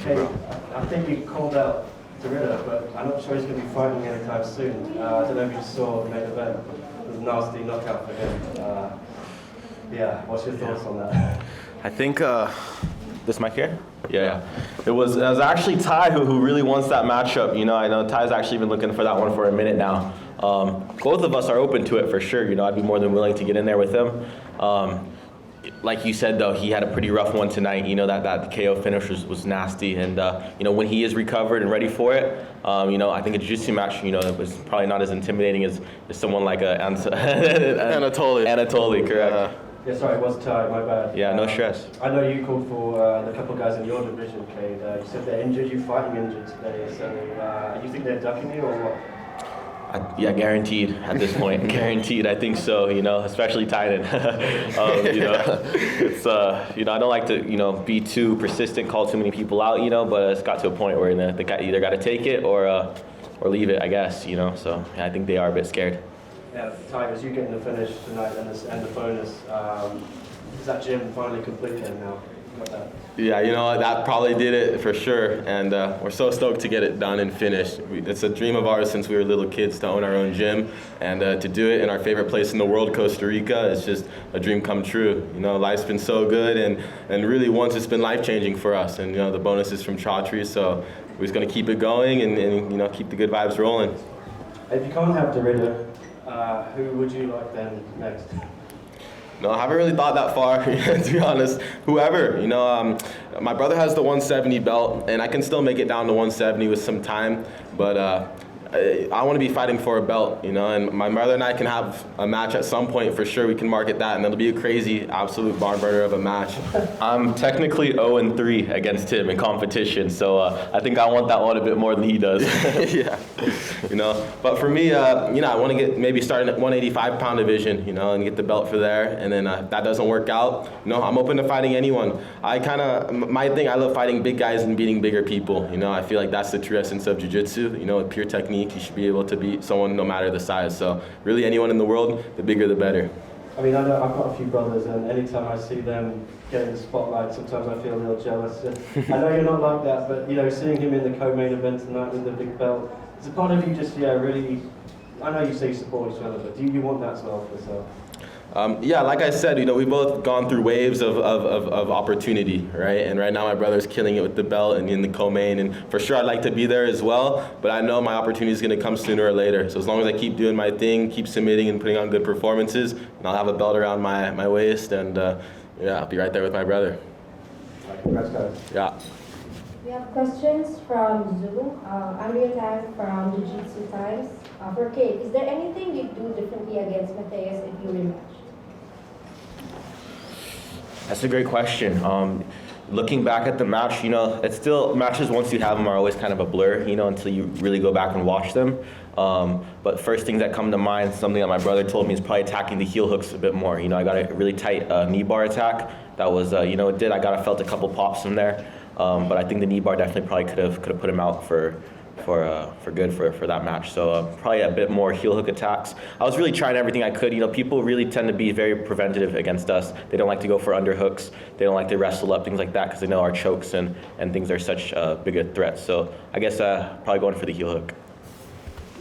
Okay, I think you called out Derrida, but I'm not sure he's going to be fighting anytime soon. I don't know if you saw the main event. It was a nasty knockout for him. Yeah, what's your thoughts on that? I think this mic here? Yeah. It was actually Tye who really wants that matchup. You know, I know Tye's actually been looking for that one for a minute now. Both of us are open to it for sure. You know, I'd be more than willing to get in there with him. Like you said, though, he had a pretty rough one tonight. You know, that KO finish was nasty. And, you know, when he is recovered and ready for it, you know, I think a jiu-jitsu match, you know, was probably not as intimidating as someone like Anatoly. Anatoly, correct. Yeah, sorry, it was Tye, my bad. Yeah, no stress. I know you called for the couple of guys in your division, Kade. You said they're injured, you're fighting injured today. So you think they're ducking you or what? Yeah, guaranteed at this point. Guaranteed, I think so. You know, especially Titan. You know, it's you know, I don't like to be too persistent, call too many people out. You know, but it's got to a point where they either got to take it or leave it. I guess. You know, so yeah, I think they are a bit scared. Yeah, Tye, as you getting the finish tonight and the bonus, is that gym finally complete then now? Got that? Yeah, you know, that probably did it for sure, and we're so stoked to get it done and finished. It's a dream of ours since we were little kids to own our own gym, and to do it in our favorite place in the world, Costa Rica, is just a dream come true. You know, life's been so good, and really once it's been life-changing for us, and you know, the bonuses from Chaudhry, so we're just going to keep it going and you know, keep the good vibes rolling. If you can't have Derrida, who would you like then next? No, I haven't really thought that far, to be honest. Whoever, you know, my brother has the 170 belt, and I can still make it down to 170 with some time, but I want to be fighting for a belt, you know, and my brother and I can have a match at some point for sure. We can market that, and it'll be a crazy, absolute barn burner of a match. I'm technically 0-3 against him in competition, so I think I want that one a bit more than he does. Yeah, you know, but for me, you know, I want to get maybe starting at 185-pound division, you know, and get the belt for there, and then if that doesn't work out, you know, I'm open to fighting anyone. My thing, I love fighting big guys and beating bigger people, you know. I feel like that's the true essence of jiu-jitsu, you know, with pure technique. You should be able to beat someone no matter the size. So really anyone in the world, the bigger the better. I mean, I know I've got a few brothers, and anytime I see them getting the spotlight, sometimes I feel a little jealous. I know you're not like that, but you know, seeing him in the co-main event tonight with the big belt, is a part of you just, really, I know you say you support each other, but do you want that as well for yourself? Yeah, like I said, you know, we've both gone through waves of opportunity, right? And right now my brother's killing it with the belt and in the co-main, and for sure I'd like to be there as well, but I know my opportunity is going to come sooner or later. So as long as I keep doing my thing, keep submitting and putting on good performances, and I'll have a belt around my waist, and yeah, I'll be right there with my brother. All right, congrats, guys. Yeah. We have questions from Zoom. Andrea Tan from Jiu-Jitsu Times. For Kade, is there anything you do differently against Matthias if you rematch? That's a great question. Looking back at the match, you know, it's still, matches once you have them are always kind of a blur, you know, until you really go back and watch them. But first things that come to mind, something that my brother told me, is probably attacking the heel hooks a bit more. You know, I got a really tight knee bar attack. That was, you know, I felt a couple pops from there. But I think the knee bar definitely probably could have put him out for good for that match. So probably a bit more heel hook attacks. I was really trying everything I could. You know, people really tend to be very preventative against us. They don't like to go for underhooks. They don't like to wrestle up, things like that, because they know our chokes and things are such big a threat. So I guess probably going for the heel hook.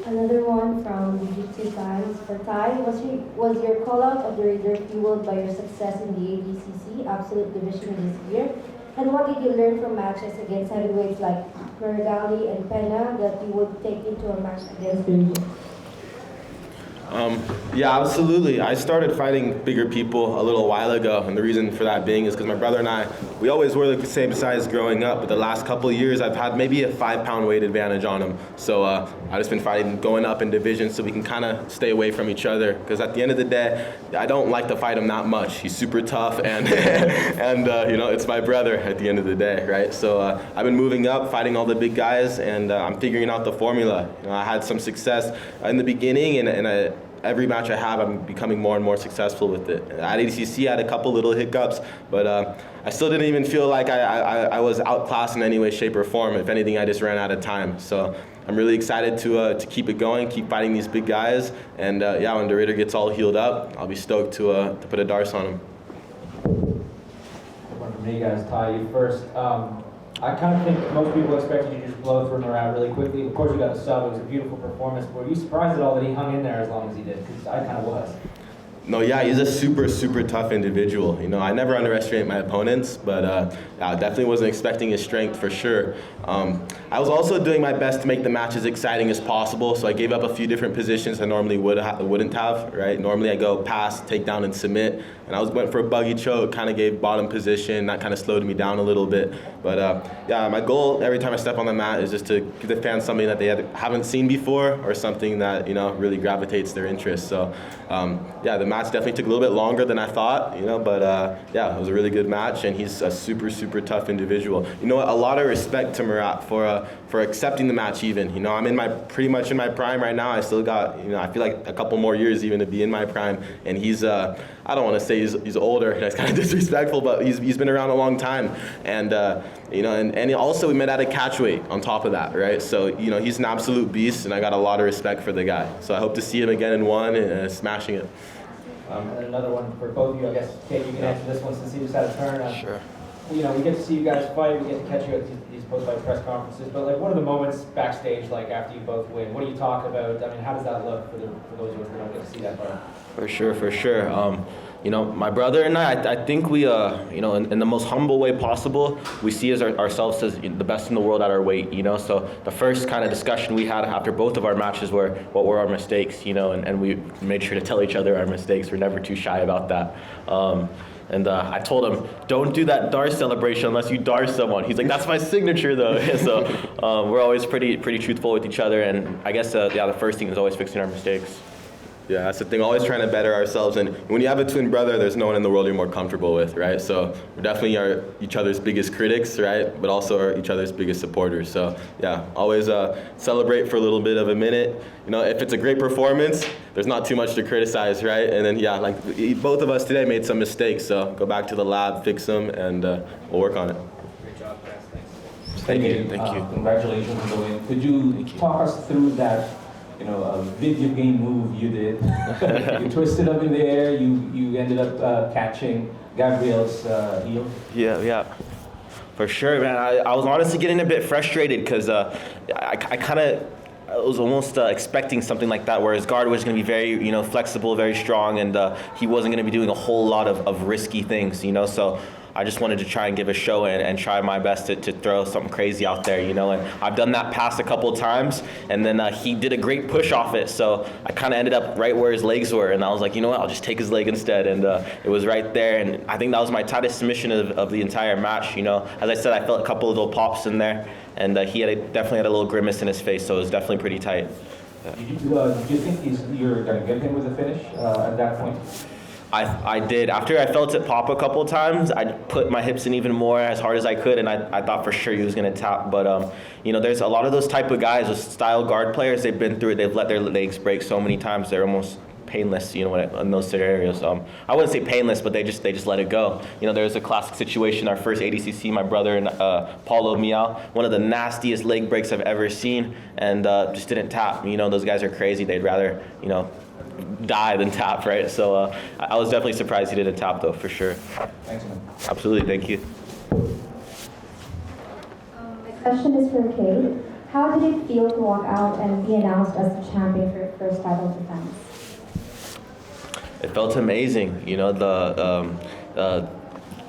Another one from Jiu-Jitsu Times. For Tye, was your call-out of the Raider fueled by your success in the ADCC Absolute Division this year? And what did you learn from matches against heavyweights like Maragali and Pena that you would take into a match against them? Yeah, absolutely. I started fighting bigger people a little while ago, and the reason for that being is because my brother and I, we always were the same size growing up, but the last couple of years I've had maybe a 5-pound weight advantage on him. So I've just been fighting, going up in divisions so we can kind of stay away from each other, because at the end of the day, I don't like to fight him that much. He's super tough, and you know, it's my brother at the end of the day, right? So I've been moving up, fighting all the big guys, and I'm figuring out the formula. You know, I had some success in the beginning, and every match I have, I'm becoming more and more successful with it. At ADCC, I had a couple little hiccups, but I still didn't even feel like I was outclassed in any way, shape, or form. If anything, I just ran out of time. So I'm really excited to keep it going, keep fighting these big guys, and yeah, when Derrida gets all healed up, I'll be stoked to put a darce on him. One from me, guys. Tye, you first. I kind of think most people expected you to just blow through him around really quickly. Of course, you got the sub. It was a beautiful performance. Were you surprised at all that he hung in there as long as he did? Because I kind of was. No, yeah, he's a super tough individual. You know, I never underestimate my opponents, but I definitely wasn't expecting his strength for sure. I was also doing my best to make the match as exciting as possible, so I gave up a few different positions I normally wouldn't have, right? Normally I go pass, take down, and submit, and I went for a buggy choke, kind of gave bottom position, that kind of slowed me down a little bit. But yeah, my goal every time I step on the mat is just to give the fans something that they haven't seen before, or something that, you know, really gravitates their interest. So yeah, the match definitely took a little bit longer than I thought, you know, but yeah, it was a really good match, and he's a super tough individual. You know what, a lot of respect to Murat for accepting the match even. You know, I'm pretty much in my prime right now. I still got, you know, I feel like a couple more years even to be in my prime, and he's, I don't want to say he's older, that's kind of disrespectful, but he's been around a long time, and you know, and also we met at a catch weight on top of that, right? So, you know, he's an absolute beast, and I got a lot of respect for the guy. So I hope to see him again in one and smashing it. And another one for both of you, I guess. Kate, you can answer this one since he just had a turn. Sure. You know, we get to see you guys fight, we get to catch you at these post-fight press conferences, but like, what are the moments backstage like after you both win? What do you talk about? I mean, how does that look for those of us that don't get to see that part? For sure. You know, my brother and I think we, you know, in the most humble way possible, we see ourselves as the best in the world at our weight, you know. So the first kind of discussion we had after both of our matches were what were our mistakes, you know, and we made sure to tell each other our mistakes. We're never too shy about that. And I told him, don't do that dar celebration unless you dar someone. He's like, that's my signature though. So we're always pretty truthful with each other. And I guess, yeah, the first thing is always fixing our mistakes. Yeah, that's the thing, always trying to better ourselves. And when you have a twin brother, there's no one in the world you're more comfortable with, right? So we're definitely each other's biggest critics, right? But also each other's biggest supporters. So yeah, always celebrate for a little bit of a minute. You know, if it's a great performance, there's not too much to criticize, right? And then yeah, like both of us today made some mistakes. So go back to the lab, fix them, and we'll work on it. Great job, guys. Thanks. Thank you. Congratulations on the win. Could you talk us through that, you know, video game move you did? You twisted up in the air. You ended up catching Gabriel's heel. Yeah. For sure, man. I was honestly getting a bit frustrated because I was almost expecting something like that, where his guard was going to be very, you know, flexible, very strong, and he wasn't going to be doing a whole lot of risky things, you know. So I just wanted to try and give a show and try my best to throw something crazy out there, you know. And I've done that pass a couple of times, and then he did a great push off it. So I kind of ended up right where his legs were, and I was like, you know what, I'll just take his leg instead. And it was right there, and I think that was my tightest submission of the entire match, you know. As I said, I felt a couple of little pops in there, and he definitely had a little grimace in his face, so it was definitely pretty tight. Yeah. Do you think you're going to get him with a finish at that point? I did. After I felt it pop a couple of times, I put my hips in even more as hard as I could, and I thought for sure he was going to tap. But, you know, there's a lot of those type of guys, those style guard players, they've been through it. They've let their legs break so many times, they're almost painless, you know, in those scenarios. I wouldn't say painless, but they just let it go. You know, there was a classic situation, our first ADCC, my brother and Paulo Miao, one of the nastiest leg breaks I've ever seen, and just didn't tap. You know, those guys are crazy. They'd rather, you know, die than tap, right? So I was definitely surprised he didn't tap, though, for sure. Thanks, man. Absolutely, thank you. My question is for Kate. How did it feel to walk out and be announced as the champion for your first title defense? It felt amazing, you know,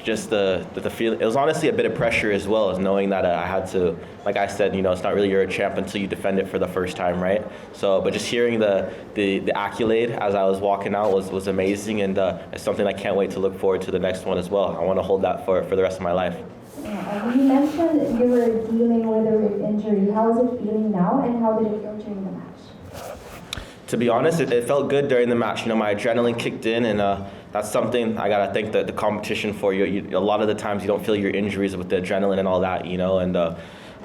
just the feeling. It was honestly a bit of pressure as well, as knowing that I had to, like I said, you know, it's not really you're a champ until you defend it for the first time, right? So, but just hearing the accolade as I was walking out was amazing, and it's something I can't wait to look forward to the next one as well. I want to hold that for the rest of my life. You mentioned you were dealing with a rib injury. How is it feeling now, and how did it feel during the match? To be honest, it felt good during the match. You know, my adrenaline kicked in, and that's something I gotta thank the competition for. A lot of the times you don't feel your injuries with the adrenaline and all that, you know. And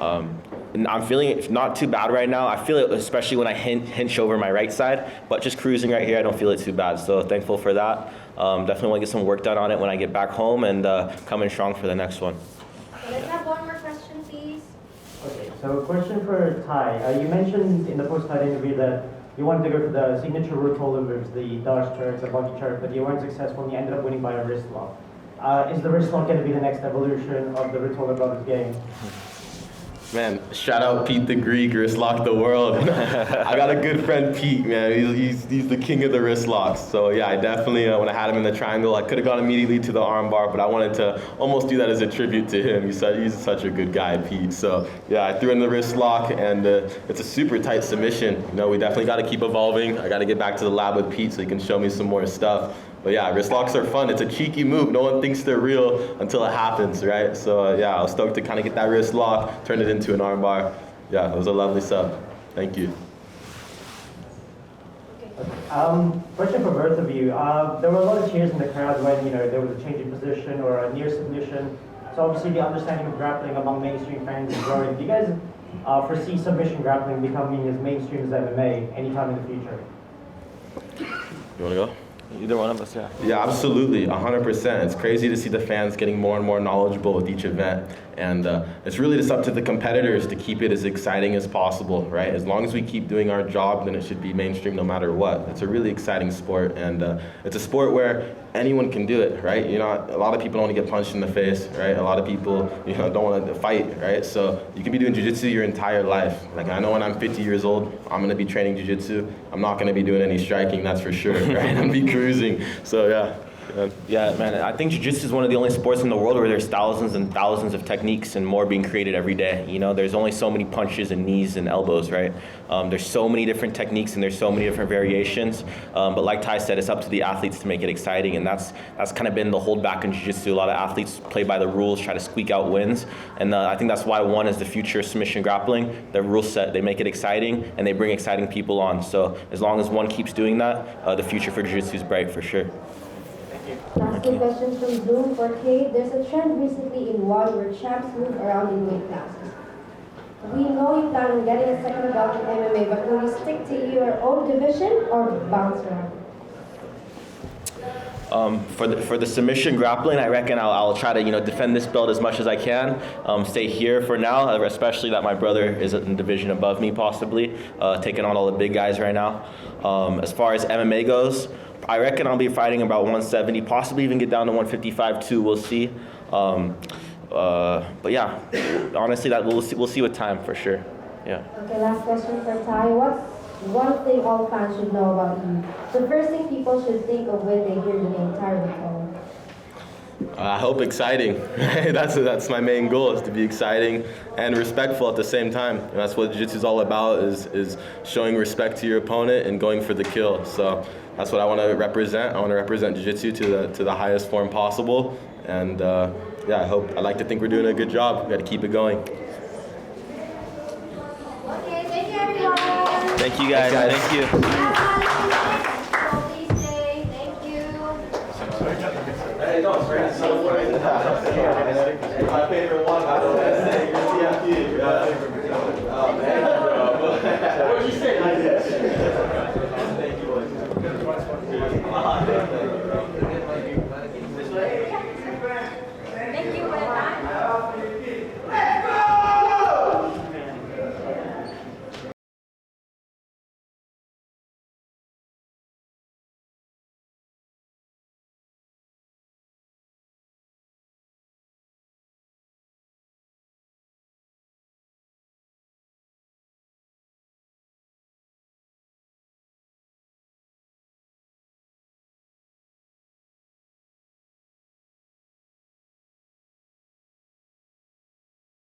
I'm feeling it not too bad right now. I feel it especially when I hinge over my right side, but just cruising right here, I don't feel it too bad. So thankful for that. Definitely want to get some work done on it when I get back home, and come in strong for the next one. Let's have one more question, please. Okay, so a question for Tye. You mentioned in the post-fight interview that you wanted to go for the signature Ruotolo moves, the Dutch turks, a buggy turk, but you weren't successful and you ended up winning by a wrist lock. Is the wrist lock going to be the next evolution of the Ruotolo brothers game? Man, shout out Pete the Greek, wrist lock the world. I got a good friend Pete, man. He's the king of the wrist locks. So yeah, I definitely, when I had him in the triangle, I could have gone immediately to the arm bar, but I wanted to almost do that as a tribute to him. He's such a good guy, Pete. So yeah, I threw in the wrist lock, and it's a super tight submission. You know, we definitely got to keep evolving. I got to get back to the lab with Pete so he can show me some more stuff. But yeah, wrist locks are fun. It's a cheeky move. No one thinks they're real until it happens, right? So yeah, I was stoked to kind of get that wrist lock, turn it into an arm bar. Yeah, it was a lovely sub. Thank you. Question for both of you. There were a lot of cheers in the crowd when there was a change in position or a near submission. So obviously the understanding of grappling among mainstream fans is growing. Do you guys foresee submission grappling becoming as mainstream as MMA anytime in the future? You want to go? Either one of us, yeah. Yeah, absolutely, 100%. It's crazy to see the fans getting more and more knowledgeable with each event. And it's really just up to the competitors to keep it as exciting as possible, right? As long as we keep doing our job, then it should be mainstream no matter what. It's a really exciting sport, and it's a sport where anyone can do it, right? You know, a lot of people don't want to get punched in the face, right? A lot of people, don't want to fight, right? So you can be doing jiu-jitsu your entire life. Like, I know when I'm 50 years old, I'm going to be training jiu-jitsu. I'm not going to be doing any striking, that's for sure, right? I'm be cruising. So yeah. Yeah, man, I think jiu-jitsu is one of the only sports in the world where there's thousands and thousands of techniques and more being created every day. There's only so many punches and knees and elbows, right? There's so many different techniques and there's so many different variations. But like Tye said, it's up to the athletes to make it exciting, and that's kind of been the holdback in jiu-jitsu. A lot of athletes play by the rules, try to squeak out wins, and I think that's why one is the future of submission grappling. The rule set, they make it exciting and they bring exciting people on. So as long as one keeps doing that, the future for jiu-jitsu is bright for sure. Last two questions from Zoom for Kade. There's a trend recently in WOD where champs move around in weight classes. We know you plan on getting a second belt in MMA, but will you stick to your own division or bounce around? For the submission grappling, I reckon I'll try to defend this belt as much as I can. Stay here for now, especially that my brother is in the division above me, possibly taking on all the big guys right now. As far as MMA goes, I reckon I'll be fighting about 170, possibly even get down to 155 too. We'll see. But yeah, honestly, that we'll see with time for sure. Yeah. Okay, last question for Tye. What's one thing all fans should know about you? The first thing people should think of when they hear the name Tye Ruotolo. I hope exciting. That's my main goal, is to be exciting and respectful at the same time. And that's what jiu-jitsu is all about, is showing respect to your opponent and going for the kill. So that's what I want to represent. I want to represent jiu-jitsu to the highest form possible. And yeah, I like to think we're doing a good job. We got to keep it going. Okay, thank you everyone. Thank you guys. Thank you. Please stay. Thank you. Hey, no, it's great. My favorite one.